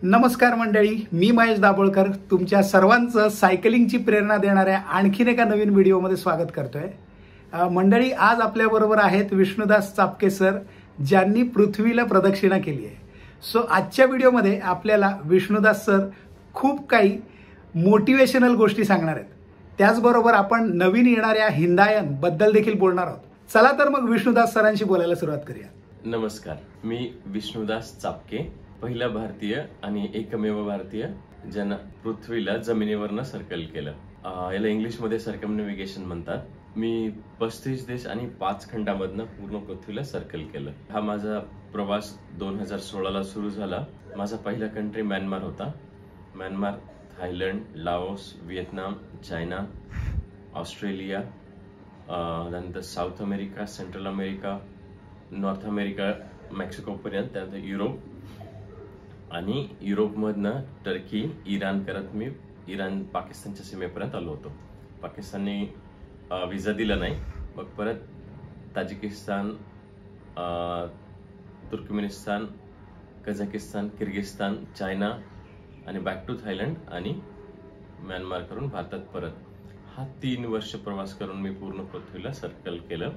नमस्कार मंडळी, मी महेश दाभोळकर तुमच्या सर्वांचं सायकलिंगची प्रेरणा देणाऱ्या आणखीन एका नवीन व्हिडिओमध्ये स्वागत करतोय। मंडळी, आज आपल्याबरोबर आहेत विष्णुदास चापके सर, ज्यांनी पृथ्वीला प्रदक्षिणा केली आहे। सो आजच्या व्हिडिओमध्ये आपल्याला विष्णुदास सर खूप काही मोटिवेशनल गोष्टी सांगणार आहेत। त्याचबरोबर आपण नवीन येणाऱ्या हिंदायन बद्दल देखील बोलणार आहोत। चला तर मग विष्णुदास सरांशी बोलायला सुरुवात करूया। नमस्कार, मी विष्णुदास चापके, पहिला भारतीय आणि एकमेव भारतीय ज्यानं पृथ्वीला जमिनीवरनं सर्कल केलं। याला इंग्लिशमध्ये सर्कमनेव्हिगेशन म्हणतात। मी 35 देश आणि 5 खंडामधनं पूर्ण पृथ्वीला सर्कल केलं। हा माझा प्रवास 2016ला सुरू झाला। माझा पहिला कंट्री म्यानमार होता। Myanmar, Thailand, Laos, Vietnam, China, Australia, त्यानंतर South America, Central America, North America, Mexico पर्यंत, त्यानंतर युरोप आणि युरोपमधनं टर्की, इराण करत मी इराण पाकिस्तानच्या सीमेपर्यंत आलो होतो। पाकिस्तानने विजा दिला नाही। मग परत Tajikistan, Turkmenistan, Kazakhstan, Kyrgyzstan, China आणि बॅक टू थायलंड आणि म्यानमार करून भारतात परत। हा 3 वर्ष प्रवास करून मी पूर्ण पृथ्वीला सर्कल केलं।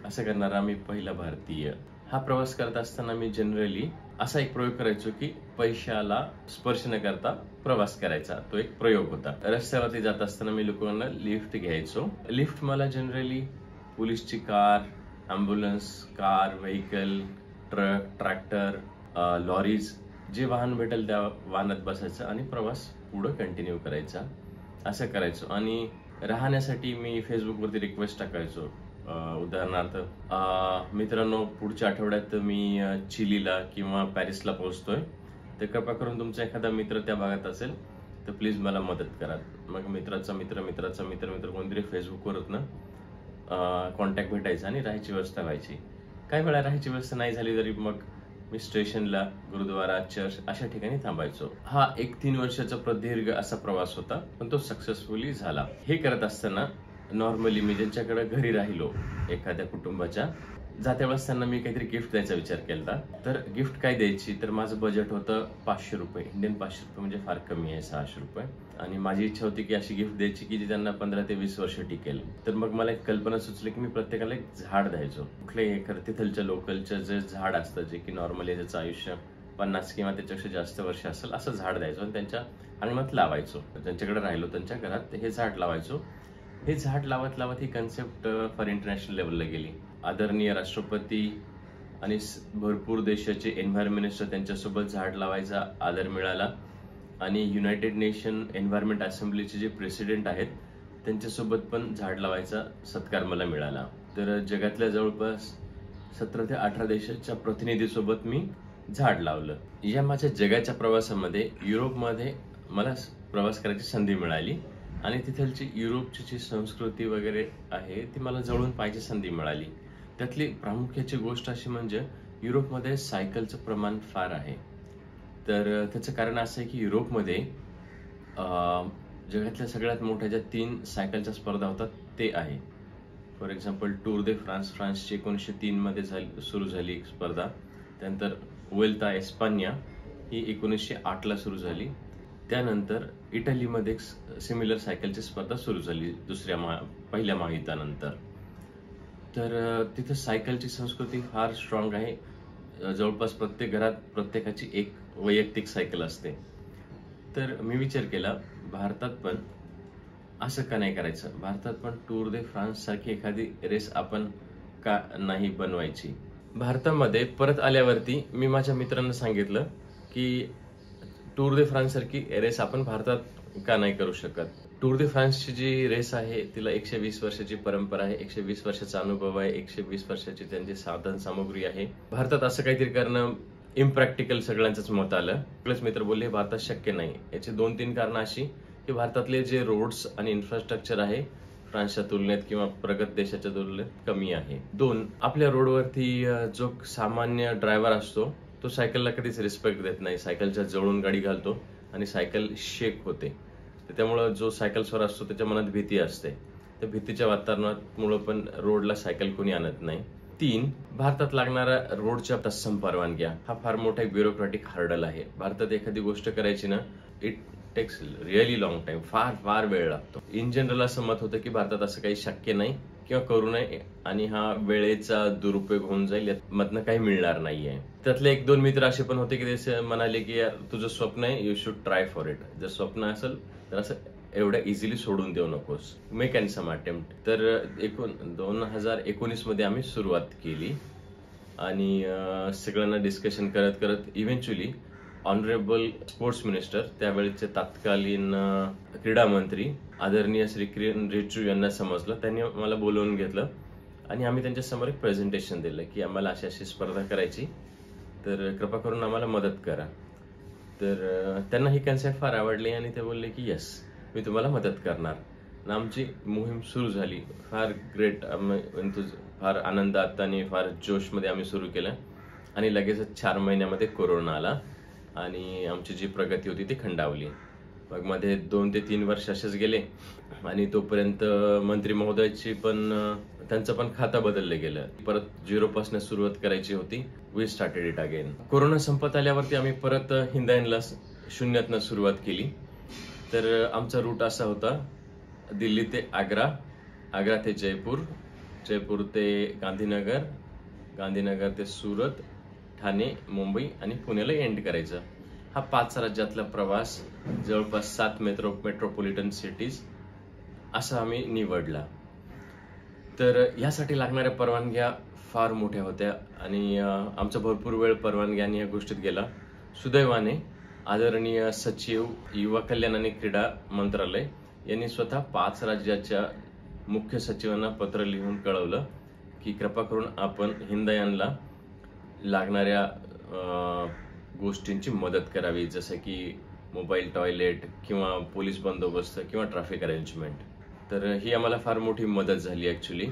असं करणारा मी पहिला भारतीय। हा प्रवास करत असताना मी जनरली असा एक प्रयोग करायचो की पैशाला स्पर्श न करता प्रवास करायचा। तो एक प्रयोग होता। रस्त्यावरती जात असताना मी लोकांना लिफ्ट घ्यायचो। लिफ्ट मला जनरली पोलीसची car, ambulance, car, vehicle, truck, tractor, lorries, जे वाहन भेटेल त्या वाहनात बसायचं आणि प्रवास पुढे कंटिन्यू करायचा। असं करायचो। आणि राहण्यासाठी मी फेसबुकवरती रिक्वेस्ट टाकायचो। उदाहरणार्थ, मित्रांनो, पुढच्या आठवड्यात मी चिलीला किंवा पॅरिसला पोहोचतोय, तर कृपा करून तुमचा एखादा मित्र त्या भागात असेल तर प्लीज मला मदत करा। मग मित्राचा मित्र कोणतरी फेसबुकवरनं कॉन्टॅक्ट भेटायचा आणि राहायची व्यवस्था व्हायची। काही वेळा राहायची व्यवस्था नाही झाली तरी मग मी स्टेशनला, गुरुद्वारा, चर्च अशा ठिकाणी थांबायचो। हा एक 3 वर्षाचा प्रदीर्घ असा प्रवास होता, पण तो सक्सेसफुली झाला। हे करत असताना नॉर्मली मी ज्यांच्याकडे घरी राहिलो एखाद्या कुटुंबाच्या, जात्या वेळेस त्यांना मी काहीतरी गिफ्ट द्यायचा विचार केला। तर गिफ्ट काय द्यायची, तर माझं बजेट होतं 500 रुपये, इंडियन 500 रुपये म्हणजे फार कमी आहे, 600 रुपये। आणि माझी इच्छा होती की अशी गिफ्ट द्यायची की जी त्यांना 15 ते 20 वर्ष टिकेल। तर मग मला एक कल्पना सुचली की मी प्रत्येकाला एक झाड द्यायचो। कुठल्याही तिथलच्या लोकलचं जे झाड असतं, जे की नॉर्मली त्याचं आयुष्य 50 किंवा त्याच्यापेक्षा जास्त वर्ष असेल, असं झाड द्यायचो आणि त्यांच्या अंगणात लावायचो। ज्यांच्याकडे राहिलो त्यांच्या घरात हे झाड लावायचो। हे झाड लावत लावत ही कन्सेप्ट फॉर इंटरनॅशनल लेवलला गेली। आदरणीय राष्ट्रपती आणि भरपूर देशाचे एन्व्हायरमेंट मिनिस्टर त्यांच्यासोबत झाड लावायचा आदर मिळाला। आणि युनायटेड नेशन एन्व्हायरमेंट असेंब्लीचे जे प्रेसिडेंट आहेत त्यांच्यासोबत पण झाड लावायचा सत्कार मला मिळाला। तर जगातल्या जवळपास 17 ते 18 देशाच्या प्रतिनिधीसोबत मी झाड लावलं। या माझ्या जगाच्या प्रवासामध्ये युरोपमध्ये मला प्रवास करायची संधी मिळाली आणि तिथलची युरोपची जी संस्कृती वगैरे आहे ती मला जवळून पाहायची संधी मिळाली। त्यातली प्रामुख्याची गोष्ट अशी म्हणजे युरोपमध्ये सायकलचं प्रमाण फार आहे। तर त्याचं कारण असं आहे की युरोपमध्ये जगातल्या सगळ्यात मोठ्या ज्या 3 सायकलच्या स्पर्धा होतात ते आहे। For example, tour de France, फ्रान्सची 1903 मध्ये सुरू झाली स्पर्धा। त्यानंतर व्हेल्ता एस्पानिया ही 1908ला सुरू झाली। त्यानंतर इटलीमध्ये सिमिलर सायकलची स्पर्धा सुरू झाली पहिल्या महायुद्धानंतर। तर तिथं सायकलची संस्कृती फार स्ट्रॉंग आहे। जवळपास प्रत्येक घरात प्रत्येकाची एक वैयक्तिक सायकल असते। तर मी विचार केला, भारतात पण असं का नाही करायचं? भारतात पण टूर दे फ्रान्स सारखी एखादी रेस आपण का नाही बनवायची? भारतामध्ये परत आल्यावरती मी माझ्या मित्रांना सांगितलं की टूर दे फ्रान्स सारखी रेस आपण भारतात का नाही करू शकत? टूर दे फ्रान्सची जी रेस आहे तिला 120 वर्षाची परंपरा आहे, 120 वर्षाचा अनुभव आहे, 120 वर्षाची त्यांची साधन सामुग्री आहे। भारतात असं काहीतरी करणं इम्प्रॅक्टिकल सगळ्यांचंच मत आलं। सगळेच मित्र बोलले भारतात शक्य नाही। याची 2-3 कारणं अशी की भारतातले जे रोड्स आणि इन्फ्रास्ट्रक्चर आहे फ्रान्सच्या तुलनेत किंवा प्रगत देशाच्या तुलनेत कमी आहे। 2, आपल्या रोडवरती जो सामान्य ड्रायव्हर असतो तो सायकलला कधीच रिस्पेक्ट देत नाही। सायकलच्या जवळून गाडी घालतो आणि सायकल शेक होते। त्यामुळे जो सायकलस्वार असतो त्याच्या मनात भीती असते। त्या भीतीच्या वातावरणामुळे पण रोडला सायकल कोणी आणत नाही। 3 भारतात लागणारा रोडच्या तत्सम परवानग्या हा फार मोठा एक ब्युरोक्रॅटिक हर्डल आहे. भारतात एखादी गोष्ट करायची ना, it takes really long time, फार फार वेळ लागतो. इन जनरल असं मत होतं की भारतात असं काही शक्य नाही किंवा करू नये आणि हा वेळेचा दुरुपयोग होऊन जाईल, यामधनं काही मिळणार नाहीये. त्यातले 1-2 मित्र असे पण होते की ते म्हणाले की यार तुझं स्वप्न आहे, you should try for it. जर स्वप्न असेल तर असं एवढ्या इझिली सोडून देऊ नकोस, मेक एन सम अटेम्प्ट. तर 2019 मध्ये आम्ही सुरुवात केली आणि सगळ्यांना डिस्कशन करत करत इव्हेंच्युअली ऑनरेबल स्पोर्ट्स मिनिस्टर, त्यावेळेचे तत्कालीन क्रीडा मंत्री आदरणीय श्री किरण रिजिजू यांना समजलं. त्यांनी मला बोलवून घेतलं आणि आम्ही त्यांच्या समोर एक प्रेझेंटेशन दिलं की आम्हाला अशी अशी स्पर्धा करायची, तर कृपा करून आम्हाला मदत करा. तर त्यांना ही कन्सेप्ट फार आवडली आणि ते बोलले की येस, मी तुम्हाला मदत करणार. आमची मोहीम सुरू झाली. फार ग्रेट, फार आनंदात आणि फार जोशमध्ये आम्ही सुरू केलं आणि लगेचच 4 महिन्यामध्ये कोरोना आला आणि आमची जी प्रगती होती ती खंडावली. मग मध्ये 2 ते 3 वर्ष असेच गेले आणि तोपर्यंत मंत्री महोदयाची पण त्यांचं पण खातं बदललं गेलं. परत 0 पासून सुरुवात करायची होती. We started it again. Corona संपत आल्यावरती आम्ही परत हिंदायनला शून्यातनं सुरुवात केली. तर आमचा रूट असा होता, दिल्ली ते आग्रा, आग्रा ते जयपूर, जयपूर ते गांधीनगर, गांधीनगर ते सुरत, ठाणे, मुंबई आणि पुण्याला एंड करायचं. हा 5 राज्यातला प्रवास, जवळपास 7 मेट्रोपॉलिटन सिटीज असा आम्ही निवडला. तर यासाठी लागणाऱ्या परवानग्या फार मोठ्या होत्या आणि आमचा भरपूर वेळ परवानग्यांनी या गोष्टीत गेला. सुदैवाने आदरणीय सचिव युवा कल्याण आणि क्रीडा मंत्रालय यांनी स्वतः 5 राज्याच्या मुख्य सचिवांना पत्र लिहून कळवलं की कृपा करून आपण हिंदायनला लागणाऱ्या गोष्टींची मदत करावी, जसं की मोबाईल टॉयलेट किंवा पोलीस बंदोबस्त किंवा ट्रॅफिक अरेंजमेंट. तर ही आम्हाला फार मोठी मदत झाली ॲक्च्युली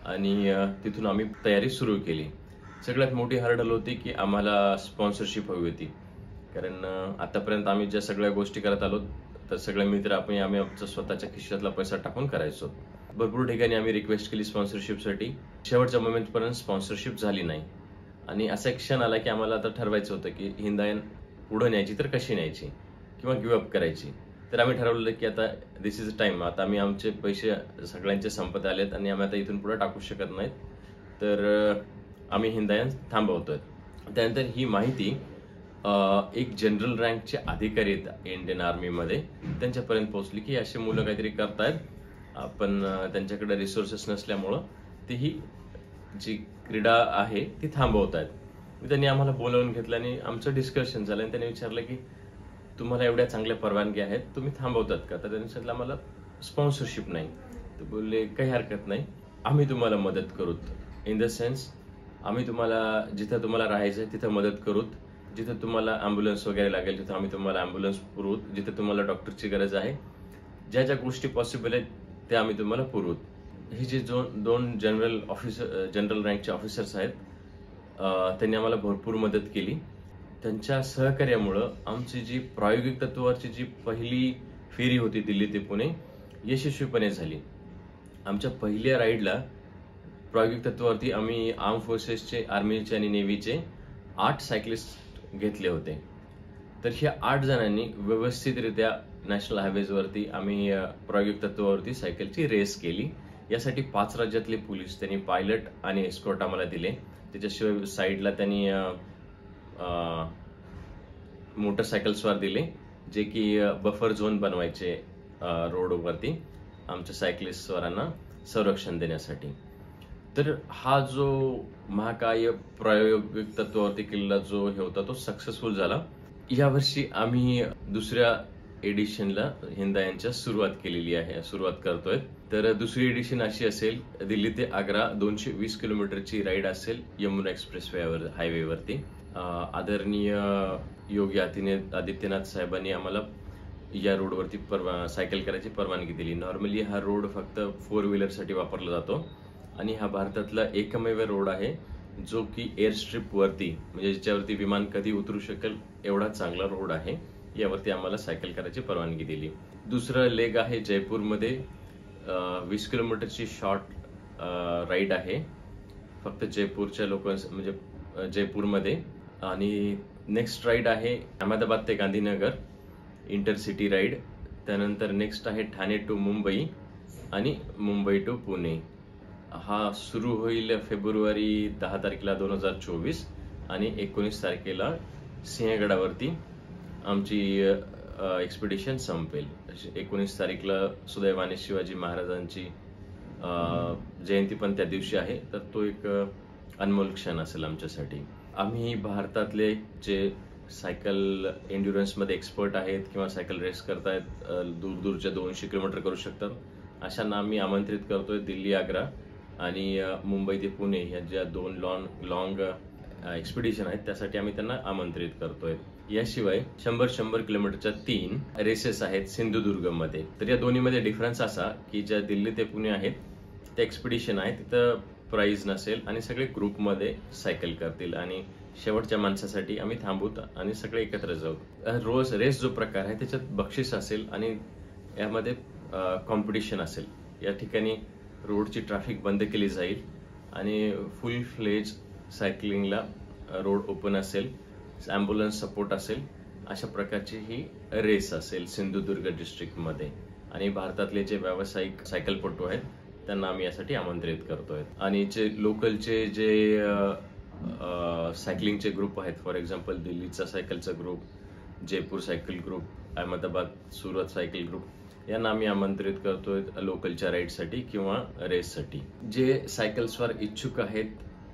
आणि तिथून आम्ही तयारी सुरू केली. सगळ्यात मोठी हर्डल होती की आम्हाला स्पॉन्सरशिप हवी होती, कारण आतापर्यंत आम्ही ज्या सगळ्या गोष्टी करत आलो तर सगळे मित्र आम्ही आमचा स्वतःच्या खिशातला पैसा टाकून करायचो. भरपूर ठिकाणी आम्ही रिक्वेस्ट केली स्पॉन्सरशिपसाठी. शेवटच्या मोमेंटपर्यंत स्पॉन्सरशिप झाली नाही आणि असा एक क्षण आला की आम्हाला आता ठरवायचं होतं की हिंदायन पुढे न्यायची तर कशी न्यायची किंवा गिव्हअप करायची. तर आम्ही ठरवलं की आता दिस इज टाइम, आता आम्ही आमचे पैसे सगळ्यांचे संपत आलेत आणि आम्ही आता इथून पुढे टाकू शकत नाहीत, तर आम्ही हिंदायन थांबवतोय. त्यानंतर ही माहिती एक जनरल रँकचे अधिकारी आहेत इंडियन आर्मीमध्ये, त्यांच्यापर्यंत पोहोचली की अशी मुलं काहीतरी करतायत, पण त्यांच्याकडे रिसोर्सेस नसल्यामुळं तीही जी क्रीडा आहे ती थांबवतायत. त्यांनी आम्हाला बोलावून घेतलं आणि आमचं डिस्कशन झालं आणि त्यांनी विचारलं की तुम्हाला एवढ्या चांगल्या परवानगी आहेत, तुम्ही थांबवतात का? तर त्यांनी सांगितलं आम्हाला स्पॉन्सरशिप नाही. तर बोलले काही हरकत नाही, आम्ही तुम्हाला मदत करू. इन द सेन्स आम्ही तुम्हाला जिथं तुम्हाला राहायचं आहे तिथं मदत करू, जिथं तुम्हाला ॲम्ब्युलन्स वगैरे लागेल तिथं आम्ही तुम्हाला ॲम्ब्युलन्स पुरवू, जिथं तुम्हाला डॉक्टरची गरज आहे, ज्या ज्या गोष्टी पॉसिबल आहेत त्या आम्ही तुम्हाला पुरवू. हे जे 2 जनरल रँकचे ऑफिसर्स आहेत त्यांनी आम्हाला भरपूर मदत केली. त्यांच्या सहकार्यामुळं आमची जी प्रायोगिक तत्वावरची जी पहिली फेरी होती दिल्ली ते पुणे यशस्वीपणे झाली. आमच्या पहिल्या राईडला प्रायोगिक तत्वावरती आम्ही आर्म फोर्सेसचे, आर्मीचे आणि नेव्हीचे 8 सायकलिस्ट घेतले होते. तर ह्या 8 जणांनी व्यवस्थितरित्या नॅशनल हायवेजवरती आम्ही प्रायोगिक तत्वावरती सायकलची रेस केली. यासाठी 5 राज्यातले पोलीस, त्यांनी पायलट आणि एस्कॉर्ट आम्हाला दिले. त्याच्याशिवाय साईडला त्यांनी मोटरसायकल्सवर दिले, जे की बफर झोन बनवायचे रोडवरती आमच्या सायकलिस्टवरांना संरक्षण देण्यासाठी. तर हा जो महाकाय प्रायोगिक तत्वावरती केलेला जो हे होता तो सक्सेसफुल झाला. यावर्षी आम्ही दुसऱ्या एडिशनला हिंदायनच्या सुरुवात करतोय. तर दुसरी एडिशन अशी असेल, दिल्ली ते आग्रा 220 किलोमीटरची राईड असेल यमुना एक्सप्रेस हायवेवरती. आदरणीय योगी आदित्यनाथ साहेबांनी आम्हाला या रोडवरती सायकल करायची परवानगी दिली. नॉर्मली हा रोड फक्त 4 व्हीलरसाठी वापरला जातो आणि हा भारतातला एकमेव रोड आहे जो की एअर स्ट्रिप वरती, म्हणजे ज्याच्यावरती विमान कधी उतरू शकेल एवढा चांगला रोड आहे. यावरती आम्हाला सायकल करायची परवानगी दिली. दुसरं लेग आहे जयपूरमध्ये 20 किलोमीटरची शॉर्ट राईड आहे फक्त जयपूरच्या लोक म्हणजे जयपूरमध्ये. आणि नेक्स्ट राईड आहे अहमदाबाद ते गांधीनगर इंटरसिटी राईड. त्यानंतर नेक्स्ट आहे ठाणे टू मुंबई आणि मुंबई टू पुणे. हा सुरू होईल फेब्रुवारी 10 तारखेला 2024 आणि 19 तारखेला सिंहगडावरती आमची एक्सपिडिशन संपेल. 19 तारीखला सुदैवाने शिवाजी महाराजांची जयंती पण त्या दिवशी आहे, तर तो एक अनमोल क्षण असेल आमच्यासाठी. आम्ही भारतातले जे सायकल एन्ड्युरन्समध्ये एक्सपर्ट आहेत किंवा सायकल रेस करतायत, दूरच्या 200 किलोमीटर करू शकतात, अशांना आम्ही आमंत्रित करतोय. दिल्ली आग्रा आणि मुंबई ते पुणे ह्या ज्या 2 लॉंग एक्सपिडिशन आहेत त्यासाठी आम्ही त्यांना आमंत्रित करतोय. याशिवाय 100 किलोमीटरच्या 3 रेसेस आहेत सिंधुदुर्गमध्ये. तर या दोन्हीमध्ये डिफरन्स असा की ज्या दिल्ली ते पुणे आहेत त्या एक्सपिडिशन आहेत तिथं प्राइज नसेल आणि सगळे ग्रुपमध्ये सायकल करतील आणि शेवटच्या माणसासाठी आम्ही थांबूत आणि सगळे एकत्र जाऊ. रेस जो प्रकार आहे त्याच्यात बक्षीस असेल आणि यामध्ये कॉम्पिटिशन असेल. या ठिकाणी रोडची ट्रॅफिक बंद केली जाईल आणि फुल फ्लेज सायकलिंगला रोड ओपन असेल, ॲम्ब्युलन्स सपोर्ट असेल, अशा प्रकारची ही रेस असेल सिंधुदुर्ग डिस्ट्रिक्टमध्ये. आणि भारतातले जे व्यावसायिक सायकलपटू आहेत त्यांना आम्ही यासाठी आमंत्रित करतोय. आणि जे लोकलचे जे सायकलिंगचे ग्रुप आहेत, फॉर एक्झाम्पल दिल्लीचा सायकलचा group, Jaipur cycle group, Ahmedabad Surat cycle group, यांना आम्ही आमंत्रित करतोय लोकलच्या राईडसाठी किंवा रेससाठी. जे सायकल्सवर इच्छुक आहेत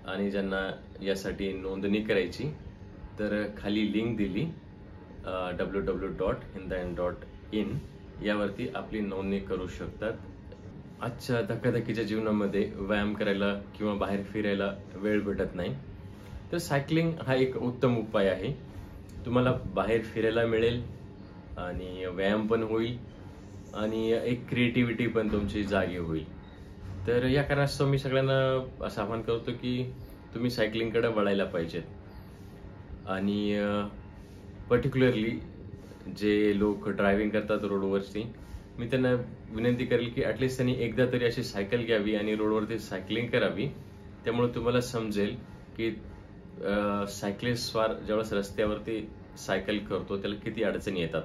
आणि ज्यांना यासाठी नोंदणी करायची, तर खाली लिंक दिली www.hindain.in यावरती आपली नोंदणी करू शकतात. आजच्या धकाधकीच्या जीवनामध्ये व्यायाम करायला किंवा बाहेर फिरायला वेळ भेटत नाही, तर सायकलिंग हा एक उत्तम उपाय आहे. तुम्हाला बाहेर फिरायला मिळेल आणि व्यायाम पण होईल आणि एक क्रिएटिव्हिटी पण तुमची जागी होईल. तर या कारणास्तव मी सगळ्यांना असं आवाहन करतो की तुम्ही सायकलिंगकडे वळायला पाहिजेत. आणि पर्टिक्युलरली जे लोक ड्रायव्हिंग करतात रोडवरती, मी त्यांना विनंती करेल की ॲटलिस्ट त्यांनी एकदा तरी अशी सायकल घ्यावी आणि रोडवरती सायकलिंग करावी. त्यामुळे तुम्हाला समजेल की सायकलिस्टवार ज्यावेळेस रस्त्यावरती सायकल करतो त्याला किती अडचणी येतात.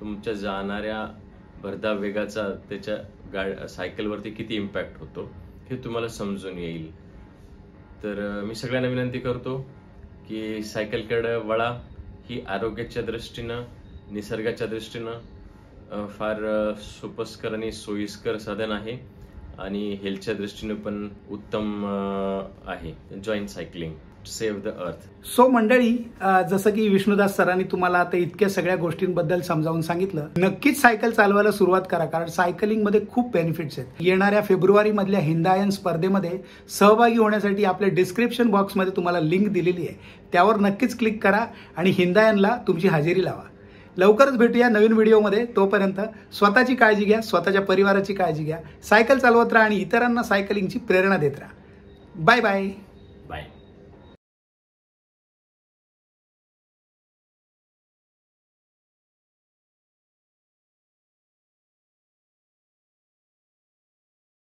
तुमच्या जाणाऱ्या भरधाव वेगाचा त्याच्या सायकलवरती किती इम्पॅक्ट होतो हे तुम्हाला समजून येईल. तर मी सगळ्यांना विनंती करतो की सायकलकडे वळा. ही आरोग्याच्या दृष्टीनं, निसर्गाच्या दृष्टीनं फार सोपस्कर आणि सोयीस्कर साधन आहे आणि हेल्थच्या दृष्टीनं पण उत्तम आहे. Join cycling, save the earth. So मंडळी, जसं की विष्णुदास सरांनी तुम्हाला आता इतक्या सगळ्या गोष्टींबद्दल समजावून सांगितलं, नक्कीच सायकल चालवायला सुरुवात करा, कारण सायकलिंगमध्ये खूप बेनिफिट्स आहेत. येणाऱ्या फेब्रुवारी मधल्या हिंदायन स्पर्धेमध्ये सहभागी होण्यासाठी आपल्या डिस्क्रिप्शन बॉक्समध्ये तुम्हाला लिंक दिलेली आहे, त्यावर नक्कीच क्लिक करा आणि हिंदायनला तुमची हजेरी लावा. लवकरच भेटूया नवीन व्हिडिओमध्ये. तोपर्यंत स्वतःची काळजी घ्या, स्वतःच्या परिवाराची काळजी घ्या, सायकल चालवत राहा आणि इतरांना सायकलिंगची प्रेरणा देत राहा. Bye bye.